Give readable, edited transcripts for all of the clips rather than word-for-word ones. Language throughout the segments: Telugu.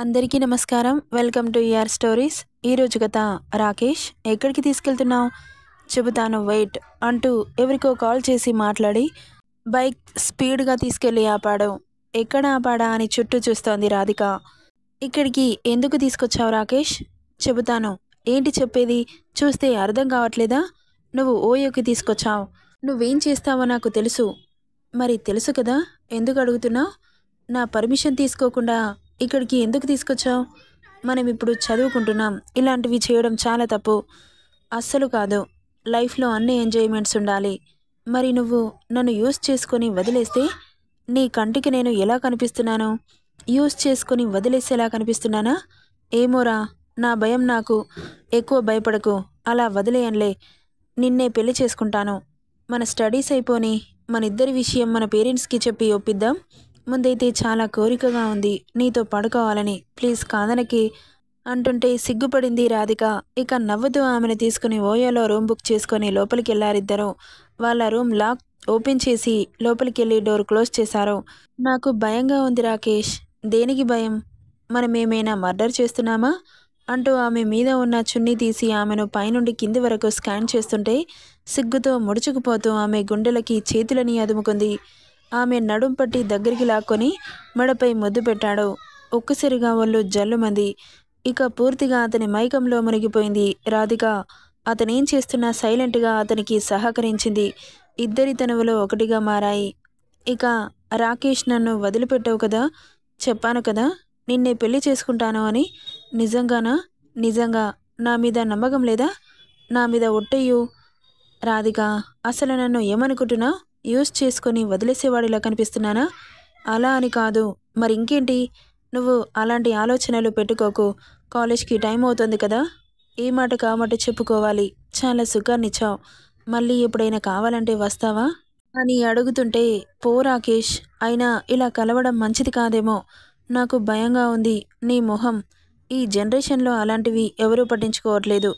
అందరికీ నమస్కారం. Welcome to UR stories. ఈరోజు కథ రాకేష్ ఎక్కడికి తీసుకెళ్తున్నావు? చెబుతాను వెయిట్ అంటూ ఎవరికో కాల్ చేసి మాట్లాడి బైక్ స్పీడ్గా తీసుకెళ్ళి ఆపాడు. ఎక్కడ ఆపాడా అని చుట్టూ చూస్తోంది రాధిక. ఇక్కడికి ఎందుకు తీసుకొచ్చావు రాకేష్? చెబుతాను. ఏంటి చెప్పేది? చూస్తే అర్థం కావట్లేదా? నువ్వు ఓయోకి తీసుకొచ్చావు. నువ్వేం చేస్తావో నాకు తెలుసు. మరి తెలుసు కదా, ఎందుకు అడుగుతున్నావు? నా పర్మిషన్ తీసుకోకుండా ఇక్కడికి ఎందుకు తీసుకొచ్చావు? మనం ఇప్పుడు చదువుకుంటున్నాం. ఇలాంటివి చేయడం చాలా తప్పు. అస్సలు కాదు. లైఫ్లో అన్ని ఎంజాయ్మెంట్స్ ఉండాలి. మరి నువ్వు నన్ను యూస్ చేసుకొని వదిలేస్తే నీ కంటికి నేను ఎలా కనిపిస్తున్నాను? యూస్ చేసుకొని వదిలేసేలా కనిపిస్తున్నానా? ఏమోరా, నా భయం. నాకు ఎక్కువ భయపడకు. అలా వదిలేయనులే. నిన్నే పెళ్లి చేసుకుంటాను. మన స్టడీస్ అయిపోని మన ఇద్దరి విషయం మన పేరెంట్స్కి చెప్పి ఒప్పిద్దాం. ముందైతే చాలా కోరికగా ఉంది నీతో పడుకోవాలని. ప్లీజ్ కాదనకి అంటుంటే సిగ్గుపడింది రాధిక. ఇక నవ్వుతూ ఆమెను తీసుకుని ఓయోలో రూమ్ బుక్ చేసుకొని లోపలికి వెళ్ళారిద్దరు. వాళ్ళ రూమ్ లాక్ ఓపెన్ చేసి లోపలికి వెళ్ళి డోర్ క్లోజ్ చేశారు. నాకు భయంగా ఉంది రాకేష్. దేనికి భయం? మనమేమైనా మర్డర్ చేస్తున్నామా? అంటూ ఆమె మీద ఉన్న చున్నీ తీసి ఆమెను పైనుండి కింది వరకు స్కాన్ చేస్తుంటే సిగ్గుతో ముడుచుకుపోతూ ఆమె గుండెలకి చేతులని అదుముకుంది. ఆమె నడుం పట్టి దగ్గరికి లాక్కొని మెడపై ముద్దు పెట్టాడు. ఒక్కసారిగా ఒళ్ళు జల్లుమంది. ఇక పూర్తిగా అతని మైకంలో మునిగిపోయింది రాధిక. అతనేం చేస్తున్నా సైలెంట్గా అతనికి సహకరించింది. ఇద్దరి తనువులు ఒకటిగా మారాయి. ఇక రాకేష్, నన్ను వదిలిపెట్టావు కదా, చెప్పాను కదా నిన్నే పెళ్లి చేసుకుంటాను అని. నిజంగానా? నిజంగా. నా మీద నమ్మకం లేదా? నా మీద ఒట్టేయు రాధిక. అసలు నన్ను ఏమనుకుంటున్నావు? యూస్ చేసుకొని వదిలేసేవాడిలా కనిపిస్తున్నానా? అలా అని కాదు. మరి ఇంకేంటి? నువ్వు అలాంటి ఆలోచనలు పెట్టుకోకు. కాలేజ్కి టైం అవుతుంది కదా. ఏ మాట కామాట చెప్పుకోవాలి. చాలా సుఖాన్నిచ్చావు. మళ్ళీ ఎప్పుడైనా కావాలంటే వస్తావా అని అడుగుతుంటే, పో రాకేష్. అయినా ఇలా కలవడం మంచిది కాదేమో. నాకు భయంగా ఉంది. నీ మొహం. ఈ జనరేషన్లో అలాంటివి ఎవరూ పట్టించుకోవట్లేదు.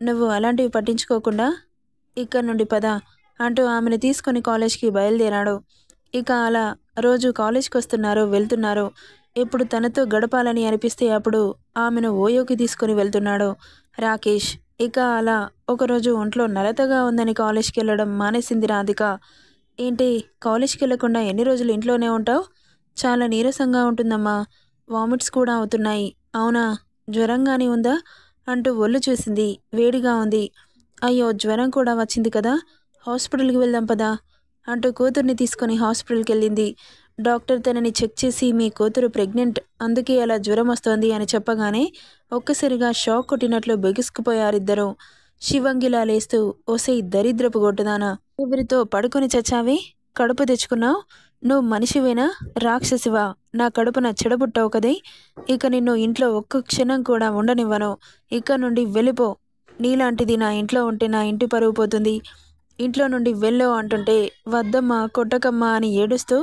నువ్వు అలాంటివి పట్టించుకోకుండా ఇక్కడ నుండి పద అంటూ ఆమెను తీసుకొని కాలేజ్కి బయలుదేరాడు. ఇక అలా రోజు కాలేజ్కి వస్తున్నారు, వెళ్తున్నారు. ఎప్పుడు తనతో గడపాలని అనిపిస్తే అప్పుడు ఆమెను ఓయోకి తీసుకొని వెళ్తున్నాడు రాకేష్. ఇక అలా ఒకరోజు ఒంట్లో నలతగా ఉందని కాలేజ్కి వెళ్ళడం మానేసింది రాధిక. ఏంటి, కాలేజ్కి వెళ్ళకుండా ఎన్ని రోజులు ఇంట్లోనే ఉంటావు? చాలా నీరసంగా ఉంటుందమ్మా. వామిట్స్ కూడా అవుతున్నాయి. అవునా? జ్వరంగానే ఉందా అంటూ ఒళ్ళు చూసింది. వేడిగా ఉంది. అయ్యో, జ్వరం కూడా వచ్చింది కదా. హాస్పిటల్కి వెళ్దాం పదా అంటూ కూతుర్ని తీసుకొని హాస్పిటల్కి వెళ్ళింది. డాక్టర్ తనని చెక్ చేసి మీ కూతురు ప్రెగ్నెంట్, అందుకే అలా జ్వరం వస్తోంది అని చెప్పగానే ఒక్కసారిగా షాక్ కొట్టినట్లు బెగుసుకుపోయారిద్దరూ. శివంగిలా లేస్తూ, ఓసే దరిద్రపు గొడ్డుదానా, ఎవరితో పడుకొని చచ్చావే? కడుపు తెచ్చుకున్నావు? నువ్వు మనిషివేనా? రాక్షసివా? నా కడుపున చెడబుట్టావు కదే. ఇక నిన్ను ఇంట్లో ఒక్క క్షణం కూడా ఉండనివ్వను. ఇక్కడ నుండి వెళ్ళిపో. నీలాంటిది నా ఇంట్లో ఉంటే నా ఇంటి పరువు పోతుంది. ఇంట్లో నుండి వెళ్ళు అంటుంటే, వద్దమ్మా, కొట్టకమ్మా అని ఏడుస్తూ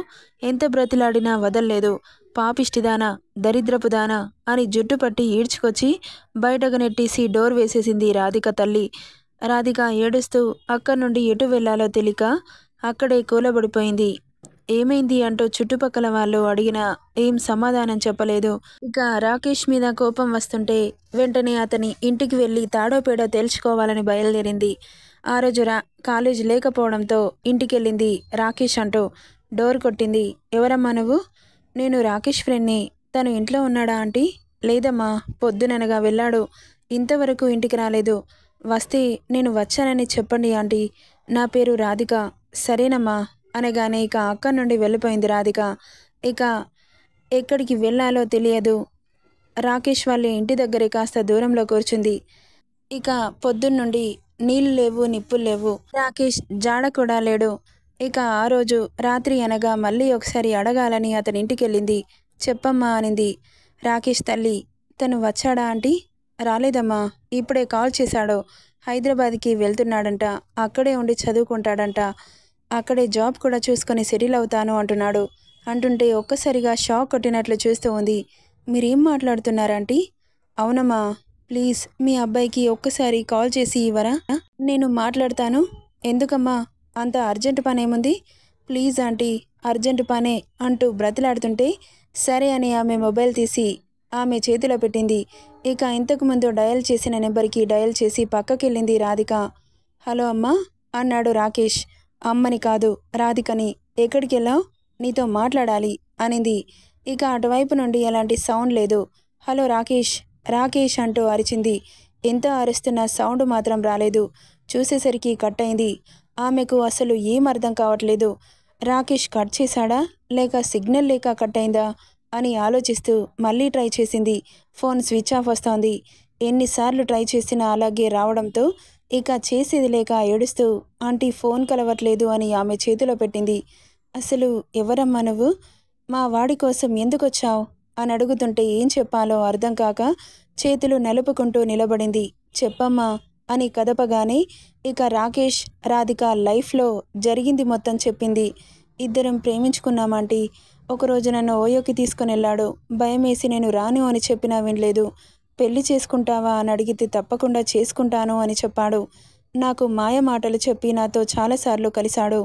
ఎంత బ్రతిలాడినా వదల్లేదు. పాపిష్టిదానా, దరిద్రపుదానా అని జుట్టు పట్టి ఈడ్చుకొచ్చి బయటకు నెట్టేసి డోర్ వేసేసింది రాధిక తల్లి. రాధిక ఏడుస్తూ అక్కడి నుండి ఎటు వెళ్లాలో తెలియక అక్కడే కూలబడిపోయింది. ఏమైంది అంటూ చుట్టుపక్కల వాళ్ళు అడిగినా ఏం సమాధానం చెప్పలేదు. ఇక రాకేష్ మీద కోపం వస్తుంటే వెంటనే అతని ఇంటికి వెళ్ళి తాడోపేడో తేల్చుకోవాలని బయలుదేరింది. ఆ రోజు కాలేజ్ లేకపోవడంతో ఇంటికెళ్ళింది రాకేష్ అంటూ డోర్ కొట్టింది. ఎవరమ్మా నువ్వు? నేను రాకేష్ ఫ్రెండ్ని. తను ఇంట్లో ఉన్నాడా ఆంటీ? లేదమ్మా, పొద్దుననగా వెళ్ళాడు. ఇంతవరకు ఇంటికి రాలేదు. వస్తే నేను వచ్చానని చెప్పండి ఆంటీ. నా పేరు రాధిక. సరేనమ్మా అనగానే ఇక అక్కడి నుండి వెళ్ళిపోయింది రాధిక. ఇక ఎక్కడికి వెళ్ళాలో తెలియదు. రాకేష్ వాళ్ళ ఇంటి దగ్గరే కాస్త దూరంలో కూర్చుంది. ఇక పొద్దున్నుండి నీళ్ళు లేవు, నిప్పులు లేవు. రాకేష్ జాడ కూడా లేడు. ఇక ఆ రోజు రాత్రి అనగా మళ్ళీ ఒకసారి అడగాలని అతని ఇంటికెళ్ళింది. చెప్పమ్మా అనింది. రాకేష్ తల్లి, తను వచ్చాడా ఆంటీ? రాలేదమ్మా, ఇప్పుడే కాల్ చేశాడు. హైదరాబాద్కి వెళ్తున్నాడంట. అక్కడే ఉండి చదువుకుంటాడంట. అక్కడే జాబ్ కూడా చూసుకొని సెటిల్ అవుతాను అంటున్నాడు. అంటుంటే ఒక్కసారిగా షాక్ కొట్టినట్లు చూస్తూ ఉంది. మీరేం మాట్లాడుతున్నారంటీ? అవునమ్మా, ప్లీజ్ మీ అబ్బాయికి ఒక్కసారి కాల్ చేసి ఇవ్వరా? నేను మాట్లాడతాను. ఎందుకమ్మా, అంత అర్జెంట్ పనేముంది? ప్లీజ్ ఆంటీ, అర్జెంట్ పనే అంటూ బ్రతిలాడుతుంటే సరే అని ఆమె మొబైల్ తీసి ఆమె చేతిలో పెట్టింది. ఇక ఇంతకుముందు డయల్ చేసిన నెంబర్కి డయల్ చేసి పక్కకెళ్ళింది రాధిక. హలో అమ్మా అన్నాడు రాకేష్. అమ్మని కాదు, రాధికని. ఎక్కడికెళ్ళావు? నీతో మాట్లాడాలి అనింది. ఇక అటువైపు నుండి ఎలాంటి సౌండ్ లేదు. హలో రాకేష్, రాకేష్ అంటూ అరిచింది. ఎంత అరుస్తున్నా సౌండ్ మాత్రం రాలేదు. చూసేసరికి కట్ అయింది. ఆమెకు అసలు ఏం అర్థం కావట్లేదు. రాకేష్ కట్ చేశాడా లేక సిగ్నల్ లేక కట్ అయిందా అని ఆలోచిస్తూ మళ్ళీ ట్రై చేసింది. ఫోన్ స్విచ్ ఆఫ్ వస్తోంది. ఎన్నిసార్లు ట్రై చేసినా అలాగే రావడంతో ఇక చేసేది లేక ఏడుస్తూ ఆంటీ ఫోన్ కలవట్లేదు అని ఆమె చేతిలో పెట్టింది. అసలు ఎవరమ్మా నువ్వు? మా వాడి కోసం ఎందుకొచ్చావు అని అడుగుతుంటే ఏం చెప్పాలో అర్థం కాక చేతులు నలుపుకుంటూ నిలబడింది. చెప్పమ్మా అని కదపగానే ఇక రాకేష్, రాధిక లైఫ్లో జరిగింది మొత్తం చెప్పింది. ఇద్దరం ప్రేమించుకున్నామంటీ. ఒకరోజు నన్ను ఓయోకి తీసుకుని వెళ్ళాడు. భయమేసి నేను రాను అని చెప్పినా వినలేదు. పెళ్లి చేసుకుంటావా అని అడిగితే తప్పకుండా చేసుకుంటాను అని చెప్పాడు. నాకు మాయ మాటలు చెప్పి నాతో చాలాసార్లు కలిశాడు.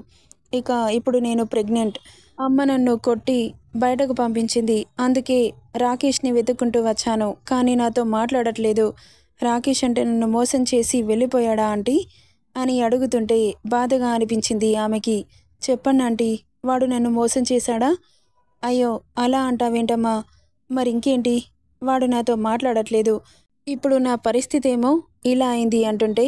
ఇక ఇప్పుడు నేను ప్రెగ్నెంట్. అమ్మ నన్ను కొట్టి బయటకు పంపించింది. అందుకే రాకేష్ని వెతుక్కుంటూ వచ్చాను. కానీ నాతో మాట్లాడట్లేదు. రాకేష్ అంటే నన్ను మోసం చేసి వెళ్ళిపోయాడా ఆంటీ అని అడుగుతుంటే బాధగా అనిపించింది ఆమెకి. చెప్పండి ఆంటీ, వాడు నన్ను మోసం చేశాడా? అయ్యో అలా అంటావేంటమ్మా? మరింకేంటి, వాడు నాతో మాట్లాడట్లేదు. ఇప్పుడు నా పరిస్థితి ఏమో ఇలా అయింది అంటుంటే,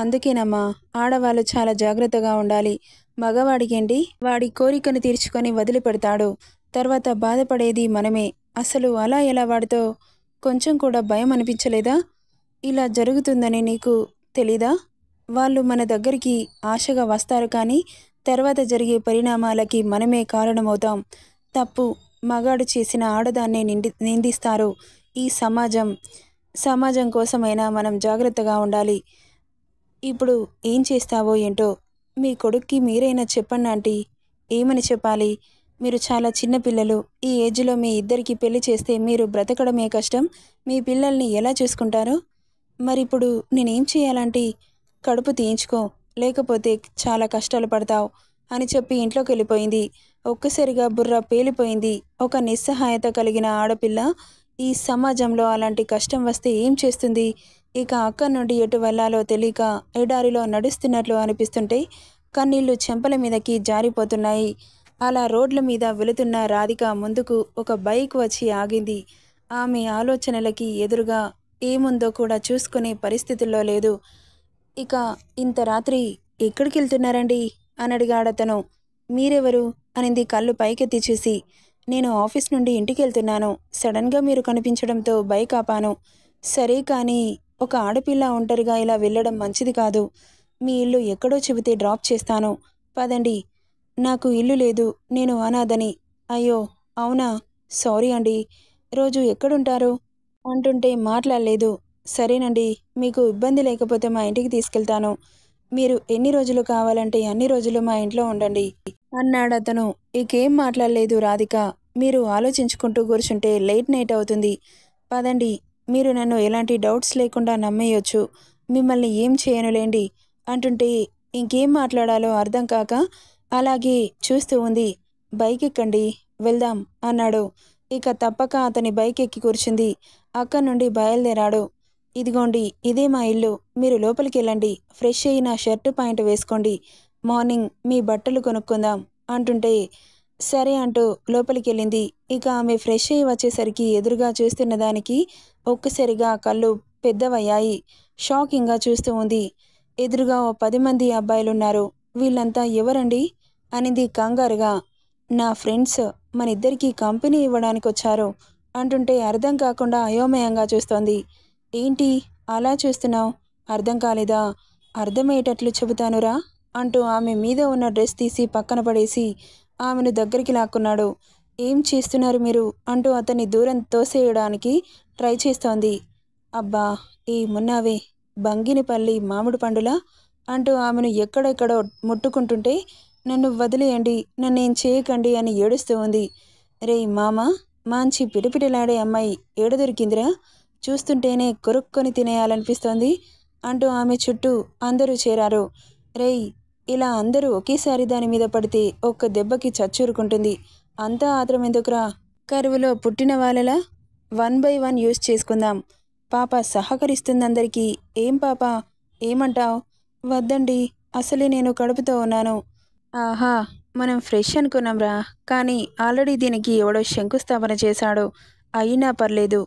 అందుకేనమ్మా ఆడవాళ్ళు చాలా జాగ్రత్తగా ఉండాలి. మగవాడికేంటి, వాడి కోరికను తీర్చుకొని వదిలిపెడతాడు. తర్వాత బాధపడేది మనమే. అసలు అలా ఎలా వాడితో కొంచెం కూడా భయం అనిపించలేదా? ఇలా జరుగుతుందని నీకు తెలీదా? వాళ్ళు మన దగ్గరికి ఆశగా వస్తారు, కానీ తర్వాత జరిగే పరిణామాలకి మనమే కారణమవుతాం. తప్పు మగాడు చేసిన ఆడదాన్నే నిందిస్తారు. ఈ సమాజం కోసమైనా మనం జాగ్రత్తగా ఉండాలి. ఇప్పుడు ఏం చేస్తావో ఏంటో. మీ కొడుక్కి మీరైనా చెప్పండి ఆంటీ. ఏమని చెప్పాలి? మీరు చాలా చిన్నపిల్లలు. ఈ ఏజ్లో మీ ఇద్దరికి పెళ్లి చేస్తే మీరు బ్రతకడమే కష్టం. మీ పిల్లల్ని ఎలా చూసుకుంటారో? మరిప్పుడు నేనేం చేయాలంటీ? కడుపు తీయించుకో, లేకపోతే చాలా కష్టాలు పడతావు అని చెప్పి ఇంట్లోకి వెళ్ళిపోయింది. ఒక్కసారిగా బుర్ర పేలిపోయింది. ఒక నిస్సహాయత కలిగిన ఆడపిల్ల ఈ సమాజంలో అలాంటి కష్టం వస్తే ఏం చేస్తుంది? ఇక అక్కడి నుండి ఎటు వెళ్ళాలో తెలియక ఎడారిలో నడుస్తున్నట్లు అనిపిస్తుంటే కన్నీళ్లు చెంపల మీదకి జారిపోతున్నాయి. అలా రోడ్ల మీద వెళుతున్న రాధిక ముందుకు ఒక బైక్ వచ్చి ఆగింది. ఆమె ఆలోచనలకి ఎదురుగా ఏముందో కూడా చూసుకునే పరిస్థితుల్లో లేదు. ఇక ఇంత రాత్రి ఎక్కడికి వెళ్తున్నారండి అని అడిగాడతను. మీరెవరు అనింది కళ్ళు పైకెత్తి చూసి. నేను ఆఫీస్ నుండి ఇంటికి వెళ్తున్నాను. సడన్గా మీరు కనిపించడంతో బైక్ ఆపాను. సరే కానీ ఒక ఆడపిల్ల ఒంటరిగా ఇలా వెళ్ళడం మంచిది కాదు. మీ ఇల్లు ఎక్కడో చెబితే డ్రాప్ చేస్తాను. పదండి. నాకు ఇల్లు లేదు, నేను అనాథని. అయ్యో అవునా, సారీ అండి. రోజు ఎక్కడుంటారు అంటుంటే మాట్లాడలేదు. సరేనండి, మీకు ఇబ్బంది లేకపోతే మా ఇంటికి తీసుకెళ్తాను. మీరు ఎన్ని రోజులు కావాలంటే అన్ని రోజులు మా ఇంట్లో ఉండండి అన్నాడతను. ఇకేం మాట్లాడలేదు రాధిక. మీరు ఆలోచించుకుంటూ కూర్చుంటే లేట్ నైట్ అవుతుంది. పదండి. మీరు నన్ను ఎలాంటి డౌట్స్ లేకుండా నమ్మేయొచ్చు. మిమ్మల్ని ఏం చేయనులేండి అంటుంటే ఇంకేం మాట్లాడాలో అర్థం కాక అలాగే చూస్తూ ఉంది. బైక్ ఎక్కండి, వెళ్దాం అన్నాడు. ఇక తప్పక అతని బైక్ ఎక్కి కూర్చుంది. అక్కడి నుండి బయలుదేరాడు. ఇదిగోండి, ఇదే మా ఇల్లు. మీరు లోపలికి వెళ్ళండి. ఫ్రెష్ అయ్యి నా షర్టు పాయింట్ వేసుకోండి. మార్నింగ్ మీ బట్టలు కొనుక్కుందాం అంటుంటే సరే అంటూ లోపలికి వెళ్ళింది. ఇక ఆమె ఫ్రెష్ అయ్యి వచ్చేసరికి ఎదురుగా చూస్తున్న దానికి ఒక్కసారిగా కళ్ళు పెద్దవయ్యాయి. షాకింగ్గా చూస్తూ ఉంది. ఎదురుగా ఓ 10 మంది అబ్బాయిలున్నారు. వీళ్ళంతా ఎవరండి అనింది కంగారుగా. నా ఫ్రెండ్స్, మన ఇద్దరికీ కంపెనీ ఇవ్వడానికి వచ్చారు అంటుంటే అర్థం కాకుండా అయోమయంగా చూస్తోంది. ఏంటి అలా చూస్తున్నావు? అర్థం కాలేదా? అర్థమయ్యేటట్లు చెబుతానురా అంటూ ఆమె మీద ఉన్న డ్రెస్ తీసి పక్కన పడేసి ఆమెను దగ్గరికి లాక్కున్నాడు. ఏం చేస్తున్నారు మీరు అంటూ అతన్ని దూరం తోసేయడానికి ట్రై చేస్తోంది. అబ్బా ఏమున్నావే, బంగినిపల్లి మామిడి పండులా అంటూ ఆమెను ఎక్కడెక్కడో ముట్టుకుంటుంటే నన్ను వదిలేయండి, నన్నేం చేయకండి అని ఏడుస్తూ ఉంది. రేయ్ మామ, మంచి పిడిపిడిలాడే అమ్మాయి ఏడ దొరికిందిరా? చూస్తుంటేనే కొరుక్కొని తినేయాలనిపిస్తోంది అంటూ ఆమె చుట్టూ అందరూ చేరారు. రేయ్, ఇలా అందరూ ఒకేసారి దాని మీద పడితే ఒక్క దెబ్బకి చచ్చూరుకుంటుంది. అంతా ఆత్రం ఎందుకురా? కరువులో పుట్టిన వాళ్ళలా వన్ బై వన్ యూజ్ చేసుకుందాం. పాప సహకరిస్తుందందరికీ. ఏం పాప, ఏమంటావ్? వద్దండి, అసలే నేను కడుపుతో ఉన్నాను. ఆహా, మనం ఫ్రెష్ అనుకున్నాంరా, కానీ ఆల్రెడీ దీనికి ఎవడో శంకుస్థాపన చేశాడు. అయినా పర్లేదు,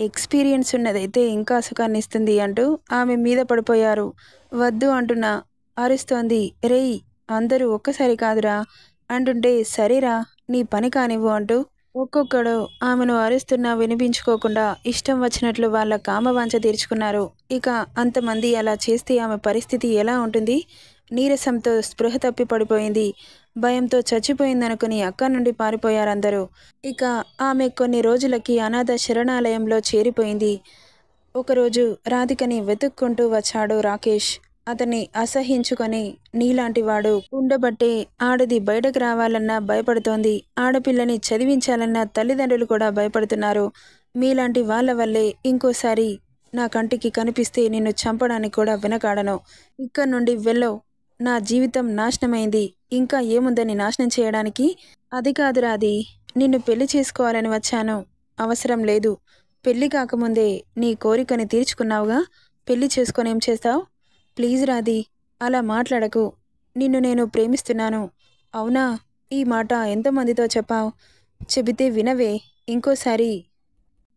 ఎక్స్పీరియన్స్ ఉన్నదైతే ఇంకా సుఖాన్నిస్తుంది అంటూ ఆమె మీద పడిపోయారు. వద్దు అంటున్నా, అరుస్తోంది. రేయ్, అందరూ ఒక్కసారి కాదురా అంటుంటే సరేరా నీ పని కానివ్వు అంటూ ఒక్కొక్కడు ఆమెను అరుస్తున్నా వినిపించుకోకుండా ఇష్టం వచ్చినట్లు వాళ్ళ కామవాంఛ తీర్చుకున్నారు. ఇక అంతమంది అలా చేస్తే ఆమె పరిస్థితి ఎలా ఉంటుంది? నీరసంతో స్పృహ తప్పి పడిపోయింది. భయంతో చచ్చిపోయిందనుకుని అక్కడి నుండి పారిపోయారందరూ. ఇక ఆమె కొన్ని రోజులకి అనాథ శరణాలయంలో చేరిపోయింది. ఒకరోజు రాధికని వెతుక్కుంటూ వచ్చాడు రాకేష్. అతన్ని అసహించుకొని, నీలాంటివాడు ఉండబట్టే ఆడది బయటకు రావాలన్నా భయపడుతోంది. ఆడపిల్లని చదివించాలన్నా తల్లిదండ్రులు కూడా భయపడుతున్నారు. మీలాంటి వాళ్ళ వల్లే ఇంకోసారి నా కంటికి కనిపిస్తే నిన్ను చంపడానికి కూడా వెనకాడను. ఇక్కడి నుండి వెళ్ళవు. నా జీవితం నాశనమైంది. ఇంకా ఏముందని నాశనం చేయడానికి? అది కాదు రాది, నిన్ను పెళ్లి చేసుకోవాలని వచ్చాను. అవసరం లేదు. పెళ్లి కాకముందే నీ కోరికని తీర్చుకున్నావుగా, పెళ్లి చేసుకొని ఏం చేస్తావు? ప్లీజ్ రాధి, అలా మాట్లాడకు. నిన్ను నేను ప్రేమిస్తున్నాను. అవునా? ఈ మాట ఎంతమందితో చెప్పావు? చెబితే వినవే. ఇంకోసారి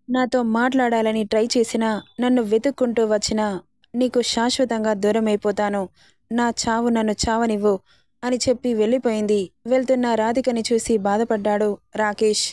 నాతో మాట్లాడాలని ట్రై చేసినా, నన్ను వెతుక్కుంటూ వచ్చినా నీకు శాశ్వతంగా దూరమైపోతాను. నా చావు నన్ను చావనివ్వు అని చెప్పి వెళ్ళిపోయింది. వెళ్తున్న రాధికని చూసి బాధపడ్డాడు రాకేష్.